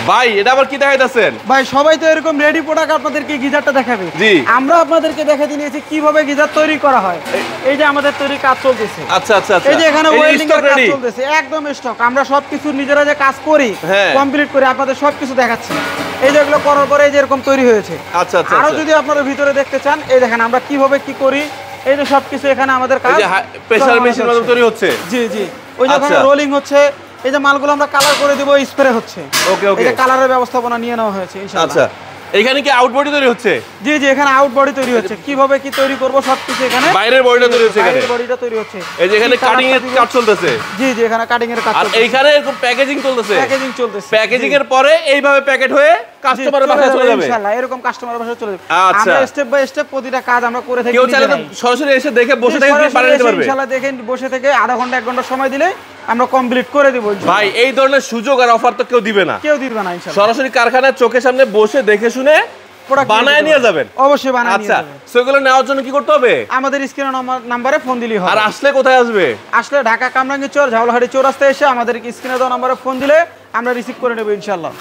ভাই এটা আবার কি দেখাইতেছেন? ভাই সবাই তো এরকম রেডি প্রোডাক্ট আপনাদেরকে গিজারটা দেখাবে, জি আমরা আপনাদেরকে দেখাতে নিয়েছি কিভাবে গিজার তৈরি করা হয়। এই যে আমাদের তৈরি কাজ চলতেছে। আচ্ছা আচ্ছা আচ্ছা, এই যে এখানে ওয়েল্ডিং এর কাজ চলতেছে, একদম স্টক। আমরা সবকিছু নিজেরা যে কাজ করি কমপ্লিট করে আপনাদের সবকিছু দেখাচ্ছি। এই যে এগুলো করার পরে এই যে এরকম তৈরি হয়েছে। আচ্ছা আচ্ছা, আরো যদি আপনারা ভিতরে দেখতে চান, এই দেখেন আমরা কিভাবে কি করি। এই যে সবকিছু এখানে আমাদের কাজ, প্রেসার মেশিন মতো তৈরি হচ্ছে। জি জি, ওই যে রোলিং হচ্ছে। এই যে মালগুলো আমরা কালার করে দেব, স্প্রে হচ্ছে। ওকে ওকে, এই যে কালারের ব্যবস্থাপনা নিয়ে নেওয়া হয়েছে ইনশাআল্লাহ। আচ্ছা, এখানে কি আউট বডি তৈরি হচ্ছে? জি জি, এখানে আউট বডি তৈরি হচ্ছে। কিভাবে কি তৈরি করব সবকিছু এখানে। বাইরের বডিটা তৈরি হচ্ছে, এখানে বাইরের বডিটা তৈরি হচ্ছে। এই যে এখানে কাটিং এর কাজ চলতেছে। জি জি, এখানে কাটিং এর কাজ চলছে। আর এইখানে এরকম প্যাকেজিং চলতেছে। প্যাকেজিং চলতেছে। প্যাকেজিং এর পরে এইভাবে প্যাকেট হয়ে কাস্টমারের বাসায় চলে যাবে ইনশাআল্লাহ। এরকম কাস্টমারের বাসায় চলে যাবে। আচ্ছা, আমরা স্টেপ বাই স্টেপ প্রতিটা কাজ আমরা করে থাকি। কেউ চাইলে সরাসরি এসে দেখে বসে থেকে বানিয়ে নিতে পারবে। ইনশাআল্লাহ দেখেন, বসে থেকে আধা ঘন্টা 1 ঘন্টা সময় দিলে আমরা কমপ্লিট করে দেব। ভাই এই ধরনের সুযোগ আর অফার তো কেউ দিবে না, কেউ দিবে না ইনশাআল্লাহ। সরাসরি কারখানার চোখের সামনে বসে দেখে শুনে বানায় নিয়ে যাবেন। অবশ্যই বানায় নিয়ে যাবেন। আচ্ছা, সেগুলো নেওয়ার জন্য কি করতে হবে? আমাদের স্ক্রিনে নম্বরে ফোন দিলেই হবে। আর আসলে কোথায় আসবে? আসলে ঢাকা কামরাঙ্গীরচর ঝাউলাহাটি চৌরাস্তায় এসে আমাদের স্ক্রিনে দেওয়া নম্বরে ফোন দিলে আমরা রিসিভ করে নেব ইনশাআল্লাহ।